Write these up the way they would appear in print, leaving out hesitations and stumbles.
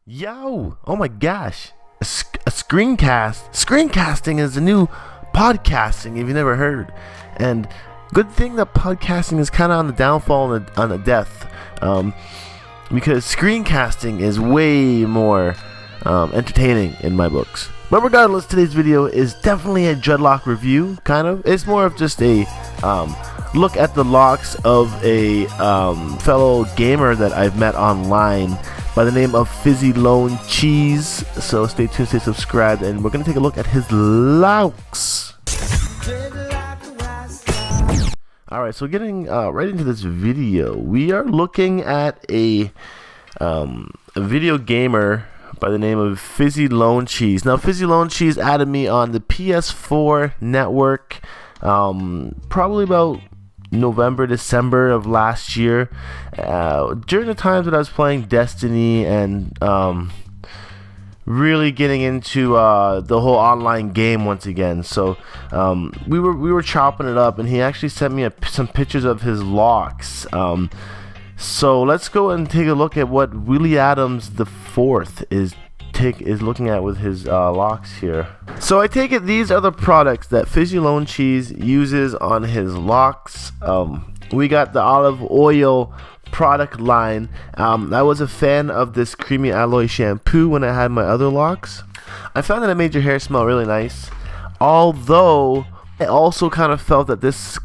Yo! Oh my gosh! A screencast. Screencasting is the new podcasting, if you never heard. And good thing that podcasting is kind of on the downfall and on the death. Because screencasting is way more entertaining in my books. But regardless, today's video is definitely a dreadlock review, kind of. It's more of just a look at the locks of a fellow gamer that I've met online by the name of Fizzylonechees. So stay tuned, stay subscribed, and we're going to take a look at his Locs. Alright, so getting right into this video, we are looking at a video gamer by the name of Fizzylonechees. Now, Fizzylonechees added me on the PS4 network probably about November, December of last year, during the times that I was playing Destiny and really getting into the whole online game once again. So we were chopping it up, and he actually sent me some pictures of his locks. So let's go and take a look at what Willie Adams the Fourth is looking at with his locks here. So I take it these are the products that Fizzylonechees uses on his locks. We got the olive oil product line. I was a fan of this creamy alloy shampoo when I had my other locks. I found that it made your hair smell really nice, although I also kind of felt that this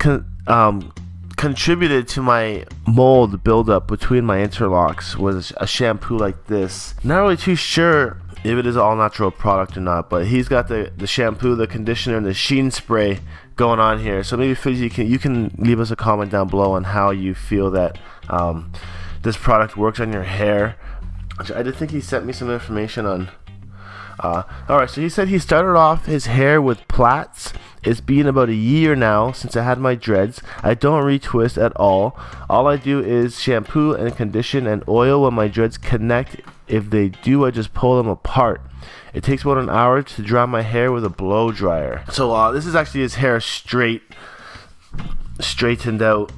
contributed to my mold buildup between my interlocks was a shampoo like this. Not really too sure if it is all natural product or not, but he's got the shampoo, the conditioner, and the sheen spray going on here. So maybe Fizzy, you can leave us a comment down below on how you feel that this product works on your hair. I did think he sent me some information on alright, so he said he started off his hair with plaits. It's been about a year now since I had my dreads. I don't retwist at all. All I do is shampoo and condition and oil when my dreads connect. If they do, I just pull them apart. It takes about an hour to dry my hair with a blow dryer. So this is actually his hair straightened out.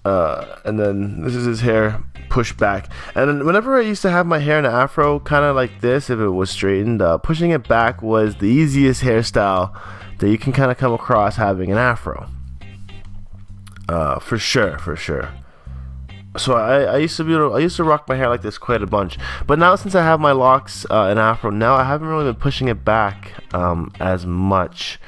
And then this is his hair pushed back. And then whenever I used to have my hair in an afro, kind of like this, if it was straightened, pushing it back was the easiest hairstyle that you can kind of come across having an afro. For sure. So I used to rock my hair like this quite a bunch, but now since I have my locks in afro, now I haven't really been pushing it back as much.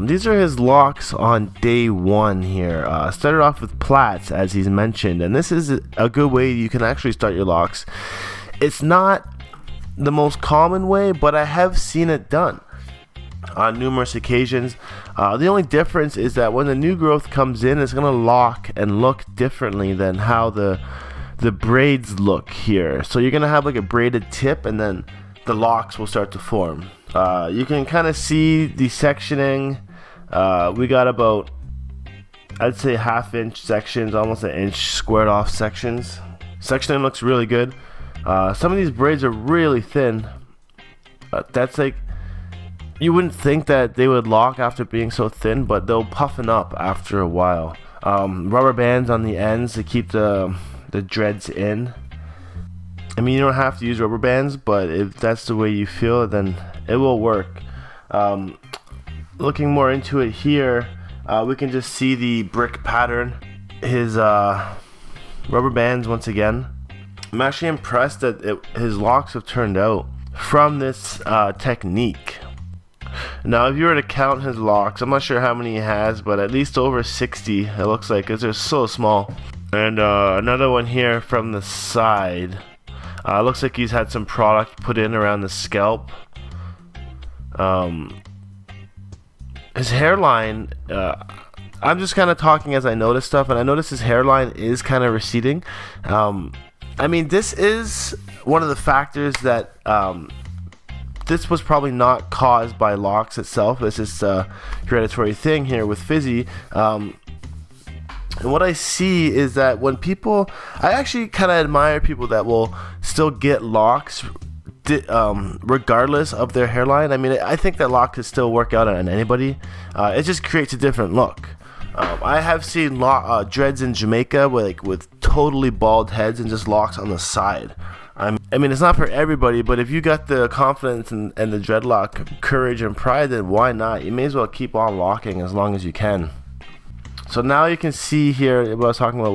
These are his locks on day one here. Started off with plaits, as he's mentioned, and this is a good way you can actually start your locks. It's not the most common way, but I have seen it done on numerous occasions. The only difference is that when the new growth comes in, it's gonna lock and look differently than how the braids look here. So you're gonna have like a braided tip, and then the locks will start to form. You can kind of see the sectioning. We got about, I'd say, half-inch sections, almost an inch squared off sections. Sectioning looks really good. Some of these braids are really thin. That's like, you wouldn't think that they would lock after being so thin, but they'll puffen up after a while. Rubber bands on the ends to keep the dreads in. I mean, you don't have to use rubber bands, but if that's the way you feel, then it will work. Looking more into it here, we can just see the brick pattern. His rubber bands once again. I'm actually impressed that his locks have turned out from this technique. Now, if you were to count his locks, I'm not sure how many he has, but at least over 60 it looks like, because they're so small. And another one here from the side. Looks like he's had some product put in around the scalp. His hairline, I'm just kind of talking as I notice stuff, and I notice his hairline is kind of receding. I mean, this is one of the factors that this was probably not caused by locks itself. It's just a hereditary thing here with Fizzy. And what I see is that when people, I actually kind of admire people that will still get locks regardless of their hairline. I mean, I think that lock could still work out on anybody. It just creates a different look. I have seen dreads in Jamaica with totally bald heads and just locks on the side. I mean, it's not for everybody, but if you got the confidence and the dreadlock courage and pride, then why not? You may as well keep on locking as long as you can. So now you can see here what I was talking about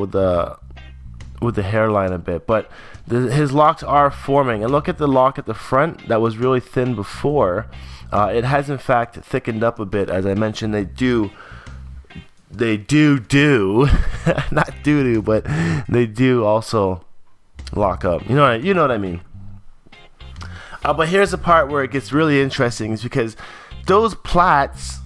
with the hairline a bit, but his locks are forming. And look at the lock at the front that was really thin before. It has in fact thickened up a bit. As I mentioned, they do not doo-doo, but they do also lock up. You know what I mean. But here's the part where it gets really interesting, is because those plaits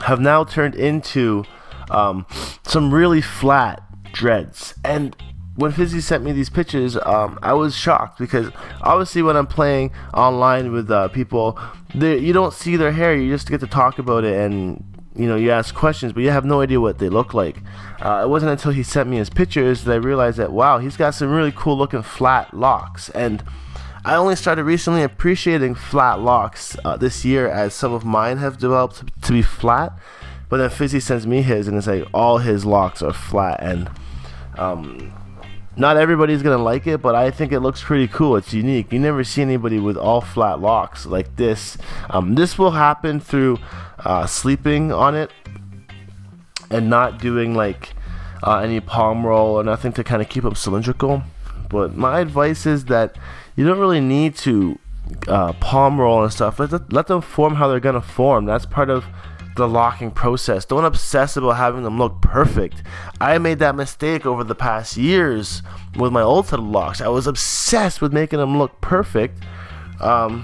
have now turned into some really flat dreads. And when Fizzy sent me these pictures, I was shocked, because obviously when I'm playing online with people, you don't see their hair, you just get to talk about it, and you ask questions, but you have no idea what they look like. It wasn't until he sent me his pictures that I realized that, wow, he's got some really cool looking flat locks. And I only started recently appreciating flat locks this year, as some of mine have developed to be flat. But then Fizzy sends me his, and it's like all his locks are flat. And not everybody's gonna like it, but I think it looks pretty cool. It's unique. You never see anybody with all flat locks like this. This will happen through sleeping on it and not doing like any palm roll or nothing to kind of keep them cylindrical. But my advice is that you don't really need to palm roll and stuff. Let them form how they're gonna form. That's part of the locking process. Don't obsess about having them look perfect. I made that mistake over the past years with my old set of locks. I was obsessed with making them look perfect, and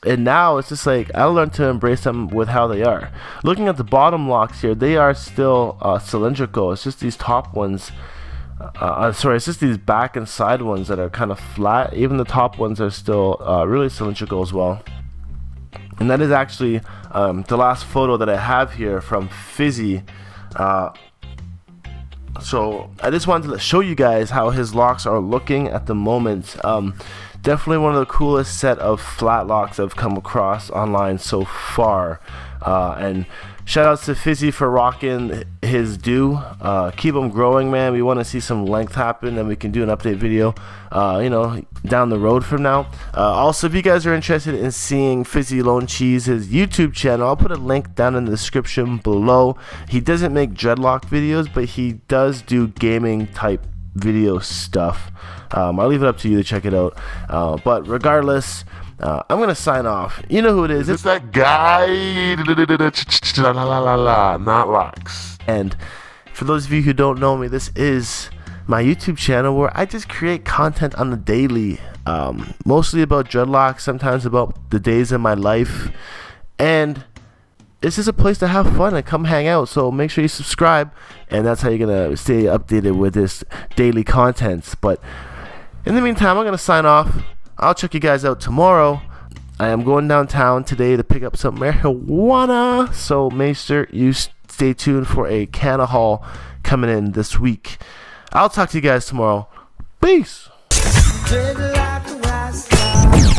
now it's just like I learned to embrace them with how they are. Looking at the bottom locks here, they are still cylindrical. It's just these top ones, it's just these back and side ones that are kind of flat. Even the top ones are still really cylindrical as well. And that is actually the last photo that I have here from Fizzy. So I just wanted to show you guys how his locks are looking at the moment. Definitely one of the coolest set of flat locks I've come across online so far. And shout outs to Fizzy for rocking his do. Keep them growing, man. We want to see some length happen, and we can do an update video down the road from now. Also, if you guys are interested in seeing Fizzylonechees, his YouTube channel, I'll put a link down in the description below. He doesn't make dreadlock videos, but he does do gaming type video stuff. I'll leave it up to you to check it out. But regardless, I'm gonna sign off. You know who it is. It's that guy. Knotlocks. And for those of you who don't know me, this is my YouTube channel where I just create content on the daily, mostly about dreadlocks, sometimes about the days in my life, and it's just a place to have fun and come hang out. So make sure you subscribe, and that's how you're gonna stay updated with this daily content. But in the meantime, I'm gonna sign off. I'll check you guys out tomorrow. I am going downtown today to pick up some marijuana, so make sure you stay tuned for a canna haul coming in this week. I'll talk to you guys tomorrow. Peace. Dreadlock.